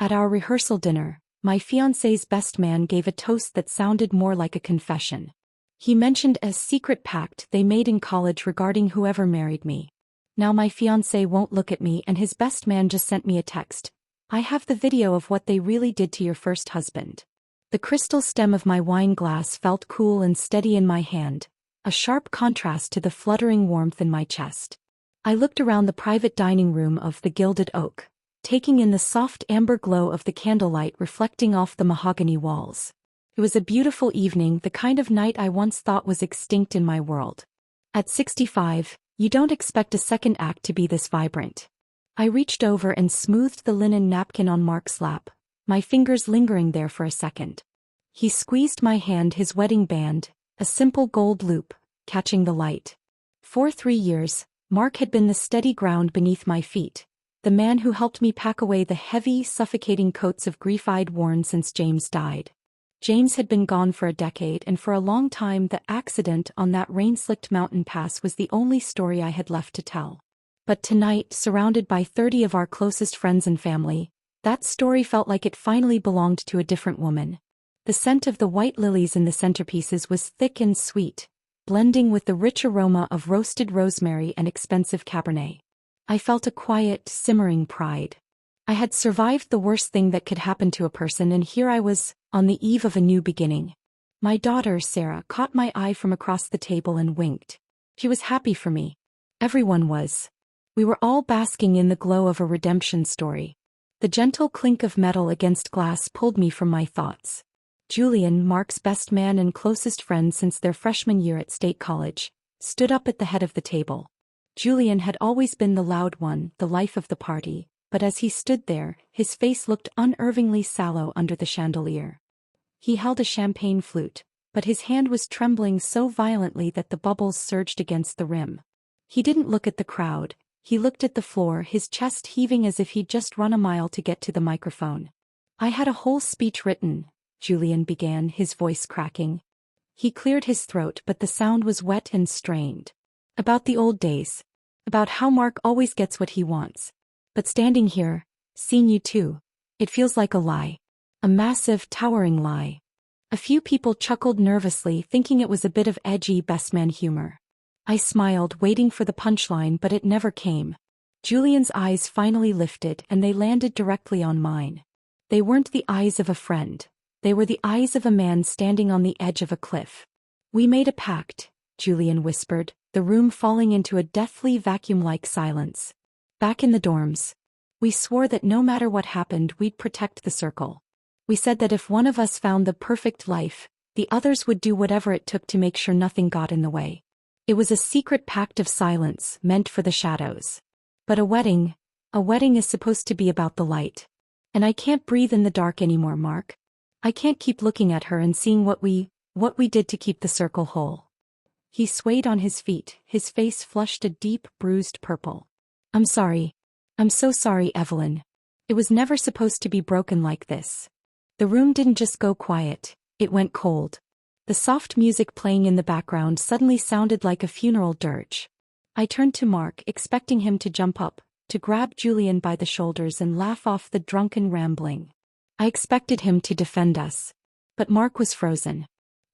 At our rehearsal dinner, my fiancé's best man gave a toast that sounded more like a confession. He mentioned a secret pact they made in college regarding whoever married me. Now my fiancé won't look at me and his best man just sent me a text. I have the video of what they really did to your first husband. The crystal stem of my wine glass felt cool and steady in my hand, a sharp contrast to the fluttering warmth in my chest. I looked around the private dining room of the Gilded Oak, taking in the soft amber glow of the candlelight reflecting off the mahogany walls. It was a beautiful evening, the kind of night I once thought was extinct in my world. At 65, you don't expect a second act to be this vibrant. I reached over and smoothed the linen napkin on Mark's lap, my fingers lingering there for a second. He squeezed my hand, his wedding band, a simple gold loop, catching the light. For 3 years, Mark had been the steady ground beneath my feet, the man who helped me pack away the heavy, suffocating coats of grief I'd worn since James died. James had been gone for a decade, and for a long time the accident on that rain-slicked mountain pass was the only story I had left to tell. But tonight, surrounded by 30 of our closest friends and family, that story felt like it finally belonged to a different woman. The scent of the white lilies in the centerpieces was thick and sweet, blending with the rich aroma of roasted rosemary and expensive Cabernet. I felt a quiet, simmering pride. I had survived the worst thing that could happen to a person, and here I was, on the eve of a new beginning. My daughter, Sarah, caught my eye from across the table and winked. She was happy for me. Everyone was. We were all basking in the glow of a redemption story. The gentle clink of metal against glass pulled me from my thoughts. Julian, Mark's best man and closest friend since their freshman year at State College, stood up at the head of the table. Julian had always been the loud one, the life of the party, but as he stood there, his face looked unervingly sallow under the chandelier. He held a champagne flute, but his hand was trembling so violently that the bubbles surged against the rim. He didn't look at the crowd, he looked at the floor, his chest heaving as if he'd just run a mile to get to the microphone. I had a whole speech written, Julian began, his voice cracking. He cleared his throat, but the sound was wet and strained. About the old days. About how Mark always gets what he wants. But standing here, seeing you too, it feels like a lie. A massive, towering lie. A few people chuckled nervously, thinking it was a bit of edgy bestman humor. I smiled, waiting for the punchline, but it never came. Julian's eyes finally lifted, and they landed directly on mine. They weren't the eyes of a friend. They were the eyes of a man standing on the edge of a cliff. We made a pact, Julian whispered, the room falling into a deathly vacuum-like silence. Back in the dorms. We swore that no matter what happened, we'd protect the circle. We said that if one of us found the perfect life, the others would do whatever it took to make sure nothing got in the way. It was a secret pact of silence, meant for the shadows. But a wedding is supposed to be about the light. And I can't breathe in the dark anymore, Mark. I can't keep looking at her and seeing what we did to keep the circle whole. He swayed on his feet, his face flushed a deep, bruised purple. I'm sorry. I'm so sorry, Evelyn. It was never supposed to be broken like this. The room didn't just go quiet, it went cold. The soft music playing in the background suddenly sounded like a funeral dirge. I turned to Mark, expecting him to jump up, to grab Julian by the shoulders and laugh off the drunken rambling. I expected him to defend us. But Mark was frozen.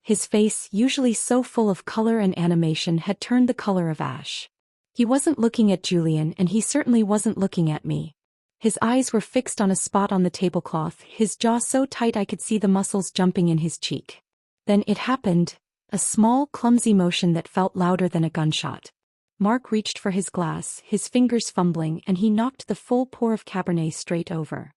His face, usually so full of color and animation, had turned the color of ash. He wasn't looking at Julian, and he certainly wasn't looking at me. His eyes were fixed on a spot on the tablecloth, his jaw so tight I could see the muscles jumping in his cheek. Then it happened, a small, clumsy motion that felt louder than a gunshot. Mark reached for his glass, his fingers fumbling, and he knocked the full pour of Cabernet straight over.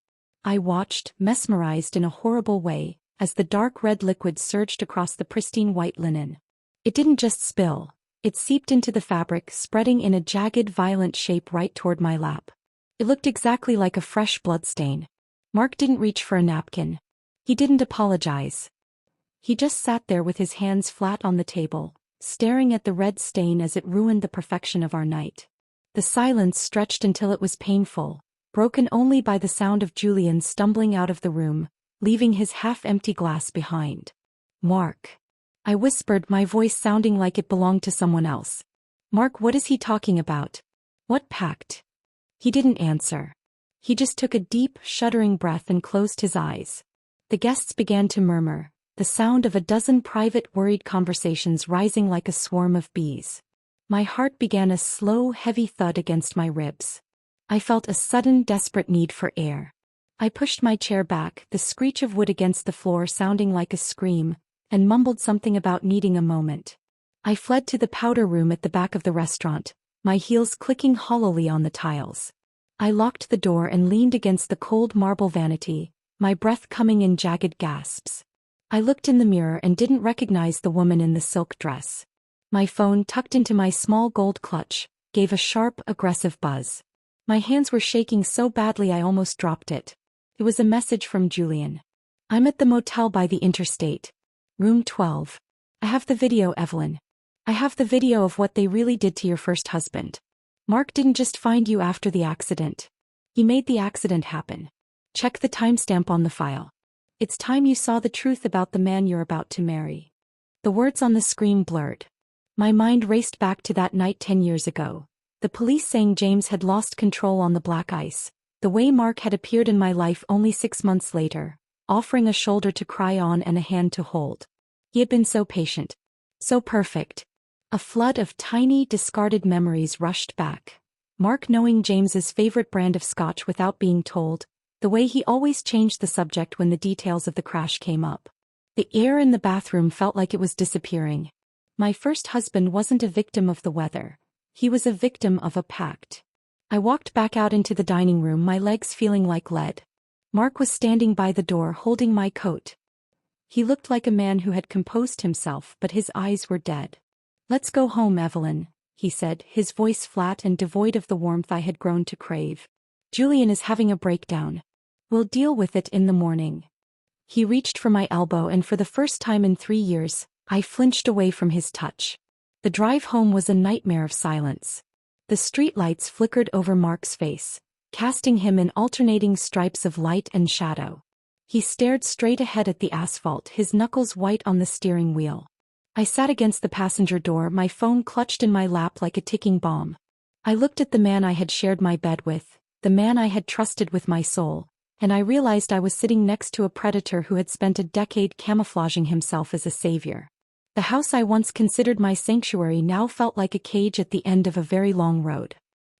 I watched, mesmerized in a horrible way, as the dark red liquid surged across the pristine white linen. It didn't just spill, it seeped into the fabric, spreading in a jagged, violent shape right toward my lap. It looked exactly like a fresh blood stain. Mark didn't reach for a napkin. He didn't apologize. He just sat there with his hands flat on the table, staring at the red stain as it ruined the perfection of our night. The silence stretched until it was painful, broken only by the sound of Julian stumbling out of the room, leaving his half-empty glass behind. Mark. I whispered, my voice sounding like it belonged to someone else. Mark, what is he talking about? What pact? He didn't answer. He just took a deep, shuddering breath and closed his eyes. The guests began to murmur, the sound of a dozen private, worried conversations rising like a swarm of bees. My heart began a slow, heavy thud against my ribs. I felt a sudden, desperate need for air. I pushed my chair back, the screech of wood against the floor sounding like a scream, and mumbled something about needing a moment. I fled to the powder room at the back of the restaurant, my heels clicking hollowly on the tiles. I locked the door and leaned against the cold marble vanity, my breath coming in jagged gasps. I looked in the mirror and didn't recognize the woman in the silk dress. My phone, tucked into my small gold clutch, gave a sharp, aggressive buzz. My hands were shaking so badly I almost dropped it. It was a message from Julian. I'm at the motel by the interstate. Room 12. I have the video, Evelyn. I have the video of what they really did to your first husband. Mark didn't just find you after the accident. He made the accident happen. Check the timestamp on the file. It's time you saw the truth about the man you're about to marry. The words on the screen blurred. My mind raced back to that night 10 years ago. The police saying James had lost control on the black ice. The way Mark had appeared in my life only 6 months later, offering a shoulder to cry on and a hand to hold. He had been so patient. So perfect. A flood of tiny, discarded memories rushed back. Mark knowing James's favorite brand of scotch without being told, the way he always changed the subject when the details of the crash came up. The air in the bathroom felt like it was disappearing. My first husband wasn't a victim of the weather. He was a victim of a pact. I walked back out into the dining room, my legs feeling like lead. Mark was standing by the door holding my coat. He looked like a man who had composed himself, but his eyes were dead. Let's go home, Evelyn, he said, his voice flat and devoid of the warmth I had grown to crave. Julian is having a breakdown. We'll deal with it in the morning. He reached for my elbow and for the first time in 3 years, I flinched away from his touch. The drive home was a nightmare of silence. The streetlights flickered over Mark's face, casting him in alternating stripes of light and shadow. He stared straight ahead at the asphalt, his knuckles white on the steering wheel. I sat against the passenger door, my phone clutched in my lap like a ticking bomb. I looked at the man I had shared my bed with, the man I had trusted with my soul, and I realized I was sitting next to a predator who had spent a decade camouflaging himself as a savior. The house I once considered my sanctuary now felt like a cage at the end of a very long road.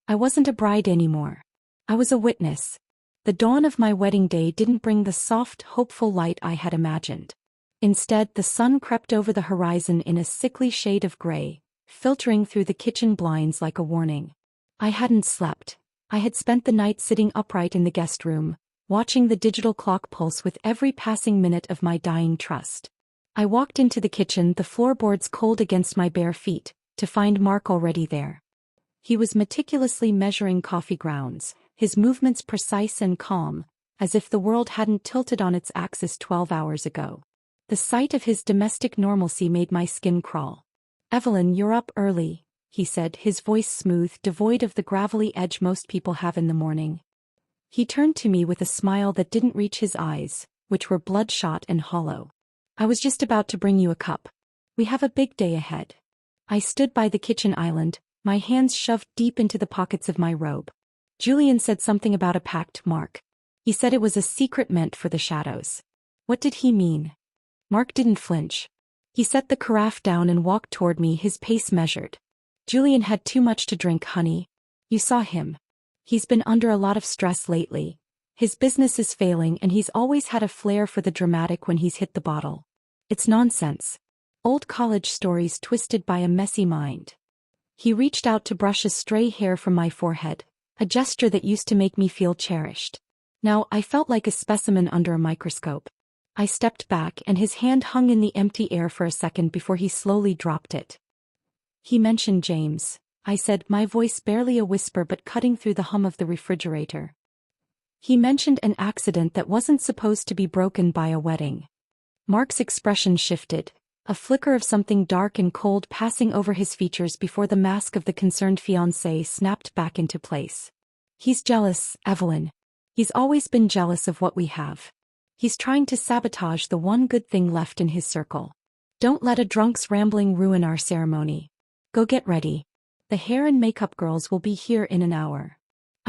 I wasn't a bride anymore. I was a witness. The dawn of my wedding day didn't bring the soft, hopeful light I had imagined. Instead, the sun crept over the horizon in a sickly shade of gray, filtering through the kitchen blinds like a warning. I hadn't slept. I had spent the night sitting upright in the guest room, watching the digital clock pulse with every passing minute of my dying trust. I walked into the kitchen, the floorboards cold against my bare feet, to find Mark already there. He was meticulously measuring coffee grounds, his movements precise and calm, as if the world hadn't tilted on its axis 12 hours ago. The sight of his domestic normalcy made my skin crawl. "Evelyn, you're up early," he said, his voice smooth, devoid of the gravelly edge most people have in the morning. He turned to me with a smile that didn't reach his eyes, which were bloodshot and hollow. "I was just about to bring you a cup. We have a big day ahead." I stood by the kitchen island, my hands shoved deep into the pockets of my robe. "Julian said something about a pact, Mark. He said it was a secret meant for the shadows." "What did he mean?" Mark didn't flinch. He set the carafe down and walked toward me, his pace measured. "Julian had too much to drink, honey. You saw him. He's been under a lot of stress lately. His business is failing and he's always had a flair for the dramatic when he's hit the bottle. It's nonsense. Old college stories twisted by a messy mind." He reached out to brush a stray hair from my forehead, a gesture that used to make me feel cherished. Now I felt like a specimen under a microscope. I stepped back and his hand hung in the empty air for a second before he slowly dropped it. "He mentioned James," I said, my voice barely a whisper but cutting through the hum of the refrigerator. "He mentioned an accident that wasn't supposed to be broken by a wedding." Mark's expression shifted, a flicker of something dark and cold passing over his features before the mask of the concerned fiancé snapped back into place. "He's jealous, Evelyn. He's always been jealous of what we have. He's trying to sabotage the one good thing left in his circle. Don't let a drunk's rambling ruin our ceremony. Go get ready. The hair and makeup girls will be here in an hour."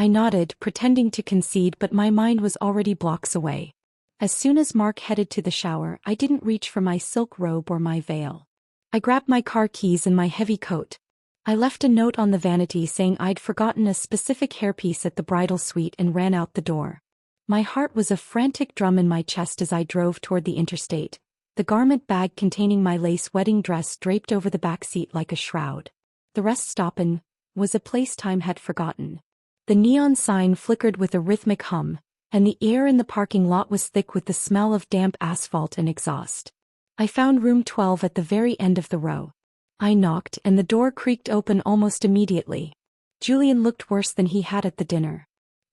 I nodded, pretending to concede, but my mind was already blocks away. As soon as Mark headed to the shower, I didn't reach for my silk robe or my veil. I grabbed my car keys and my heavy coat. I left a note on the vanity saying I'd forgotten a specific hairpiece at the bridal suite and ran out the door. My heart was a frantic drum in my chest as I drove toward the interstate, the garment bag containing my lace wedding dress draped over the back seat like a shroud. The rest stoppin' was a place time had forgotten. The neon sign flickered with a rhythmic hum, and the air in the parking lot was thick with the smell of damp asphalt and exhaust. I found room 12 at the very end of the row. I knocked and the door creaked open almost immediately. Julian looked worse than he had at the dinner.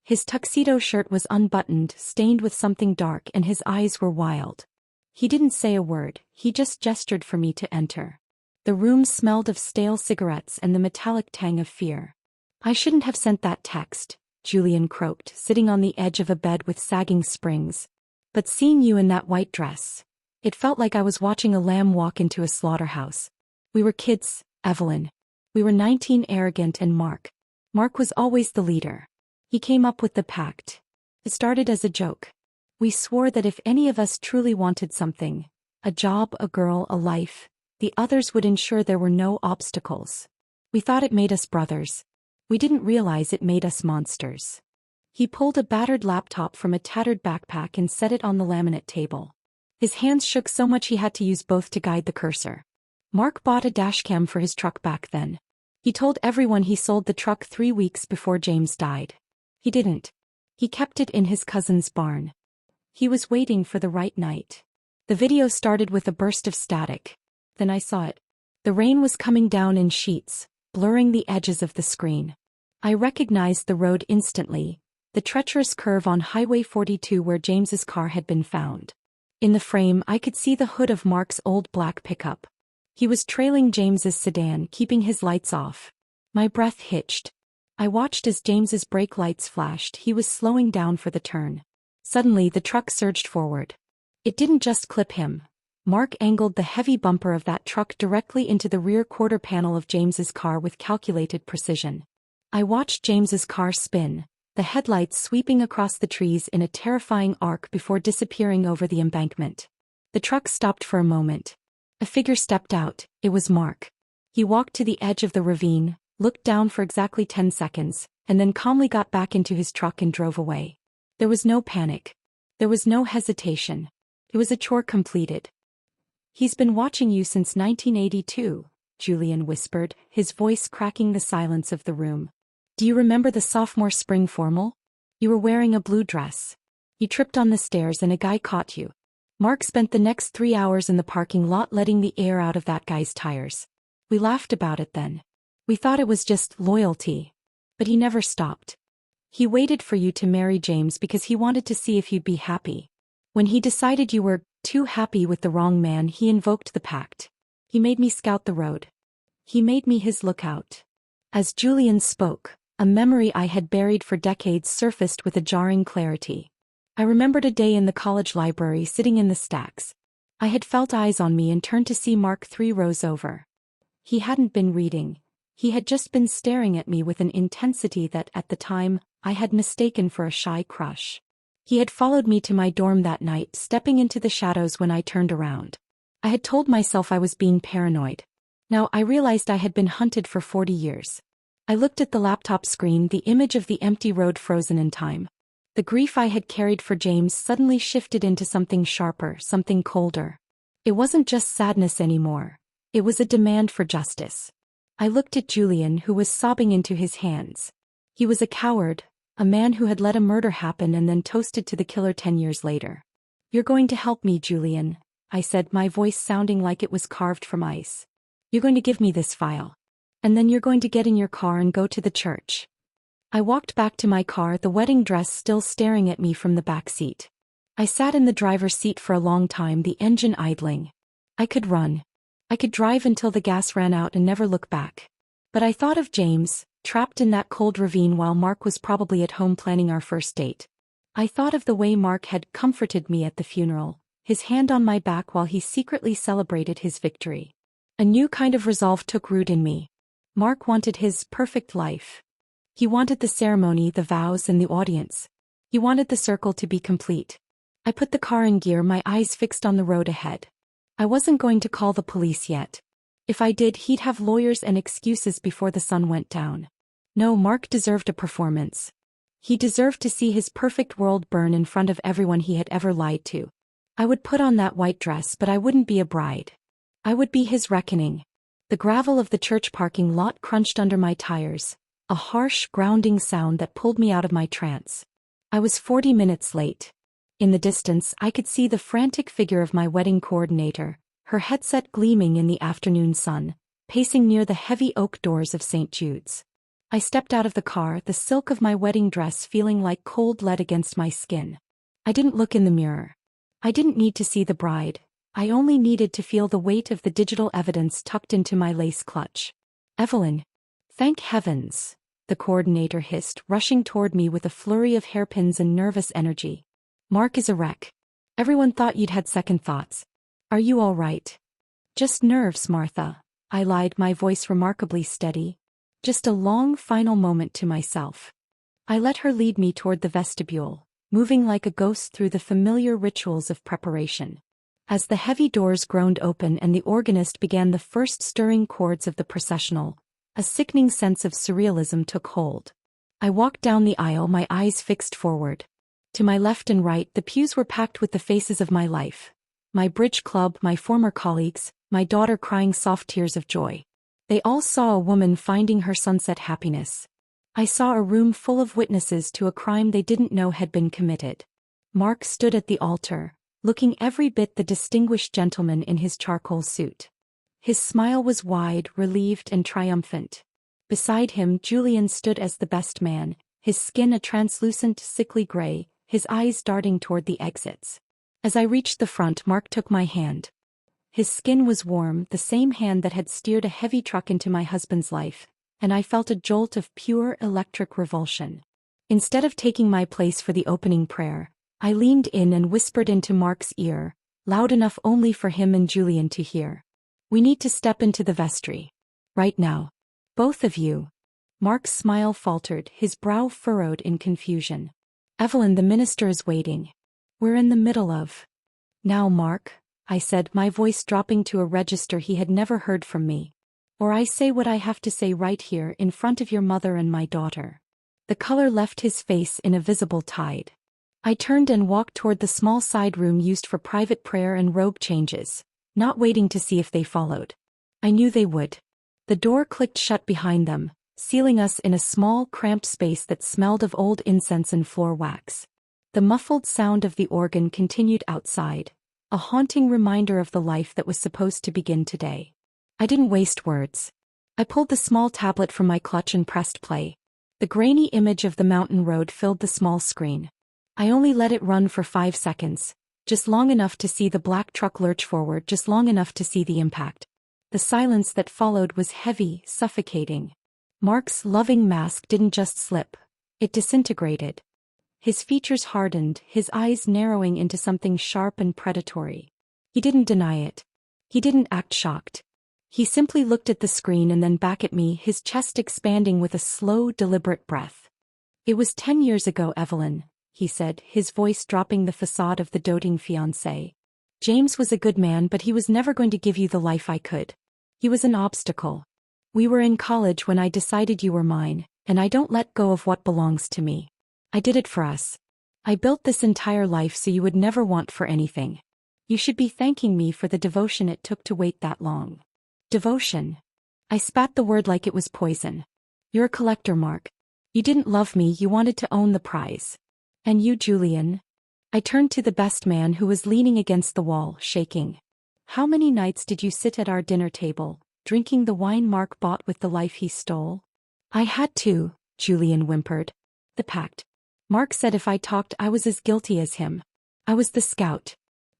His tuxedo shirt was unbuttoned, stained with something dark, and his eyes were wild. He didn't say a word, he just gestured for me to enter. The room smelled of stale cigarettes and the metallic tang of fear. I shouldn't have sent that text, Julian croaked, sitting on the edge of a bed with sagging springs. But seeing you in that white dress, it felt like I was watching a lamb walk into a slaughterhouse. We were kids, Evelyn. We were 19, arrogant, and Mark. Mark was always the leader. He came up with the pact. It started as a joke. We swore that if any of us truly wanted something, a job, a girl, a life, the others would ensure there were no obstacles. We thought it made us brothers. We didn't realize it made us monsters. He pulled a battered laptop from a tattered backpack and set it on the laminate table. His hands shook so much he had to use both to guide the cursor. Mark bought a dashcam for his truck back then. He told everyone he sold the truck 3 weeks before James died. He didn't. He kept it in his cousin's barn. He was waiting for the right night. The video started with a burst of static. Then I saw it. The rain was coming down in sheets, blurring the edges of the screen. I recognized the road instantly, the treacherous curve on Highway 42 where James's car had been found. In the frame I could see the hood of Mark's old black pickup. He was trailing James's sedan, keeping his lights off. My breath hitched. I watched as James's brake lights flashed. He was slowing down for the turn. Suddenly the truck surged forward. It didn't just clip him. Mark angled the heavy bumper of that truck directly into the rear quarter panel of James's car with calculated precision. I watched James's car spin, the headlights sweeping across the trees in a terrifying arc before disappearing over the embankment. The truck stopped for a moment. A figure stepped out. It was Mark. He walked to the edge of the ravine, looked down for exactly 10 seconds, and then calmly got back into his truck and drove away. There was no panic. There was no hesitation. It was a chore completed. "He's been watching you since 1982, Julian whispered, his voice cracking the silence of the room. "Do you remember the sophomore spring formal? You were wearing a blue dress. You tripped on the stairs and a guy caught you. Mark spent the next 3 hours in the parking lot letting the air out of that guy's tires. We laughed about it then. We thought it was just loyalty. But he never stopped. He waited for you to marry James because he wanted to see if you'd be happy. When he decided you were too happy with the wrong man, he invoked the pact. He made me scout the road. He made me his lookout." As Julian spoke, a memory I had buried for decades surfaced with a jarring clarity. I remembered a day in the college library sitting in the stacks. I had felt eyes on me and turned to see Mark 3 rows over. He hadn't been reading. He had just been staring at me with an intensity that, at the time, I had mistaken for a shy crush. He had followed me to my dorm that night, stepping into the shadows when I turned around. I had told myself I was being paranoid. Now I realized I had been hunted for 40 years. I looked at the laptop screen, the image of the empty road frozen in time. The grief I had carried for James suddenly shifted into something sharper, something colder. It wasn't just sadness anymore. It was a demand for justice. I looked at Julian, who was sobbing into his hands. He was a coward, a man who had let a murder happen and then toasted to the killer 10 years later. "You're going to help me, Julian," I said, my voice sounding like it was carved from ice. "You're going to give me this file. And then you're going to get in your car and go to the church." I walked back to my car, the wedding dress still staring at me from the back seat. I sat in the driver's seat for a long time, the engine idling. I could run. I could drive until the gas ran out and never look back. But I thought of James, trapped in that cold ravine while Mark was probably at home planning our first date. I thought of the way Mark had comforted me at the funeral, his hand on my back while he secretly celebrated his victory. A new kind of resolve took root in me. Mark wanted his perfect life. He wanted the ceremony, the vows, and the audience. He wanted the circle to be complete. I put the car in gear, my eyes fixed on the road ahead. I wasn't going to call the police yet. If I did, he'd have lawyers and excuses before the sun went down. No, Mark deserved a performance. He deserved to see his perfect world burn in front of everyone he had ever lied to. I would put on that white dress, but I wouldn't be a bride. I would be his reckoning. The gravel of the church parking lot crunched under my tires, a harsh, grounding sound that pulled me out of my trance. I was 40 minutes late. In the distance, I could see the frantic figure of my wedding coordinator, her headset gleaming in the afternoon sun, pacing near the heavy oak doors of St. Jude's. I stepped out of the car, the silk of my wedding dress feeling like cold lead against my skin. I didn't look in the mirror. I didn't need to see the bride. I only needed to feel the weight of the digital evidence tucked into my lace clutch. Evelyn. Thank heavens, the coordinator hissed, rushing toward me with a flurry of hairpins and nervous energy. Mark is a wreck. Everyone thought you'd had second thoughts. Are you all right? Just nerves, Martha, I lied, my voice remarkably steady. Just a long final moment to myself. I let her lead me toward the vestibule, moving like a ghost through the familiar rituals of preparation. As the heavy doors groaned open and the organist began the first stirring chords of the processional, a sickening sense of surrealism took hold. I walked down the aisle, my eyes fixed forward. To my left and right, the pews were packed with the faces of my life. My bridge club, my former colleagues, my daughter crying soft tears of joy. They all saw a woman finding her sunset happiness. I saw a room full of witnesses to a crime they didn't know had been committed. Mark stood at the altar, looking every bit the distinguished gentleman in his charcoal suit. His smile was wide, relieved, and triumphant. Beside him, Julian stood as the best man, his skin a translucent, sickly gray, his eyes darting toward the exits. As I reached the front, Mark took my hand. His skin was warm, the same hand that had steered a heavy truck into my husband's life, and I felt a jolt of pure electric revulsion. Instead of taking my place for the opening prayer, I leaned in and whispered into Mark's ear, loud enough only for him and Julian to hear. We need to step into the vestry. Right now. Both of you. Mark's smile faltered, his brow furrowed in confusion. Evelyn, the minister is waiting. We're in the middle of. Now, Mark, I said, my voice dropping to a register he had never heard from me. Or I say what I have to say right here in front of your mother and my daughter. The color left his face in a visible tide. I turned and walked toward the small side room used for private prayer and robe changes, not waiting to see if they followed. I knew they would. The door clicked shut behind them, sealing us in a small, cramped space that smelled of old incense and floor wax. The muffled sound of the organ continued outside, a haunting reminder of the life that was supposed to begin today. I didn't waste words. I pulled the small tablet from my clutch and pressed play. The grainy image of the mountain road filled the small screen. I only let it run for 5 seconds, just long enough to see the black truck lurch forward, just long enough to see the impact. The silence that followed was heavy, suffocating. Mark's loving mask didn't just slip, it disintegrated. His features hardened, his eyes narrowing into something sharp and predatory. He didn't deny it. He didn't act shocked. He simply looked at the screen and then back at me, his chest expanding with a slow, deliberate breath. It was 10 years ago, Evelyn, he said, his voice dropping the facade of the doting fiancé. James was a good man, but he was never going to give you the life I could. He was an obstacle. We were in college when I decided you were mine, and I don't let go of what belongs to me. I did it for us. I built this entire life so you would never want for anything. You should be thanking me for the devotion it took to wait that long. Devotion. I spat the word like it was poison. You're a collector, Mark. You didn't love me, you wanted to own the prize. And you, Julian? I turned to the best man who was leaning against the wall, shaking. How many nights did you sit at our dinner table, drinking the wine Mark bought with the life he stole? I had to, Julian whimpered. The pact. Mark said if I talked I was as guilty as him. I was the scout.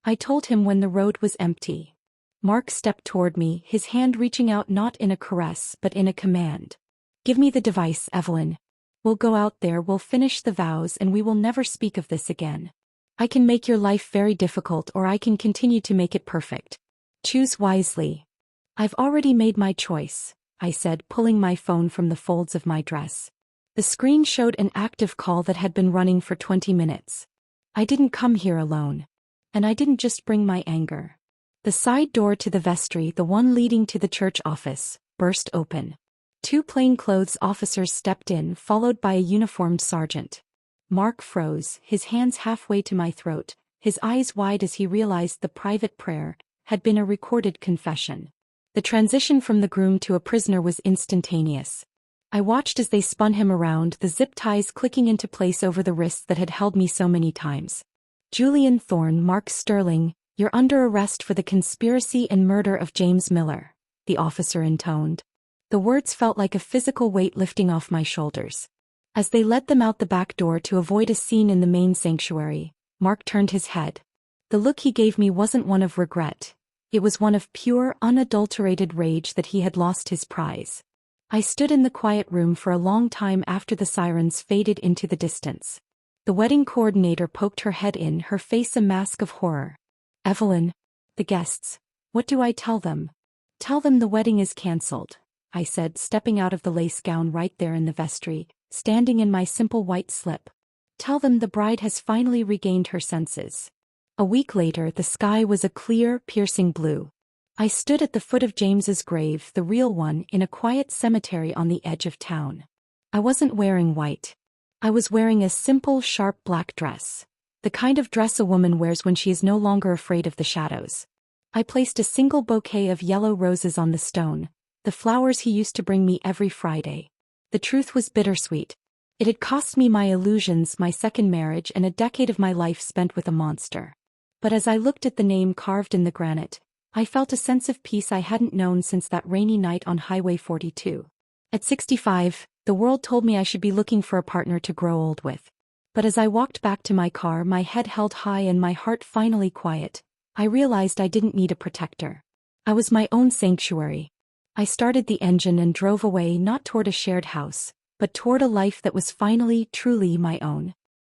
I told him when the road was empty. Mark stepped toward me, his hand reaching out not in a caress but in a command. Give me the device, Evelyn. We'll go out there, we'll finish the vows, and we will never speak of this again. I can make your life very difficult or I can continue to make it perfect. Choose wisely. I've already made my choice, I said, pulling my phone from the folds of my dress. The screen showed an active call that had been running for 20 minutes. I didn't come here alone. And I didn't just bring my anger. The side door to the vestry, the one leading to the church office, burst open. 2 plainclothes officers stepped in, followed by a uniformed sergeant. Mark froze, his hands halfway to my throat, his eyes wide as he realized the private prayer had been a recorded confession. The transition from the groom to a prisoner was instantaneous. I watched as they spun him around, the zip ties clicking into place over the wrists that had held me so many times. Julian Thorne, Mark Sterling, you're under arrest for the conspiracy and murder of James Miller, the officer intoned. The words felt like a physical weight lifting off my shoulders. As they led them out the back door to avoid a scene in the main sanctuary, Mark turned his head. The look he gave me wasn't one of regret. It was one of pure, unadulterated rage that he had lost his prize. I stood in the quiet room for a long time after the sirens faded into the distance. The wedding coordinator poked her head in, her face a mask of horror. Evelyn, the guests, what do I tell them? Tell them the wedding is cancelled, I said, stepping out of the lace gown right there in the vestry, standing in my simple white slip. Tell them the bride has finally regained her senses. A week later, the sky was a clear, piercing blue. I stood at the foot of James's grave, the real one, in a quiet cemetery on the edge of town. I wasn't wearing white. I was wearing a simple, sharp black dress. The kind of dress a woman wears when she is no longer afraid of the shadows. I placed a single bouquet of yellow roses on the stone, the flowers he used to bring me every Friday. The truth was bittersweet. It had cost me my illusions, my second marriage, and a decade of my life spent with a monster. But as I looked at the name carved in the granite, I felt a sense of peace I hadn't known since that rainy night on Highway 42. At 65, the world told me I should be looking for a partner to grow old with. But as I walked back to my car, my head held high and my heart finally quiet, I realized I didn't need a protector. I was my own sanctuary. I started the engine and drove away, not toward a shared house, but toward a life that was finally, truly my own.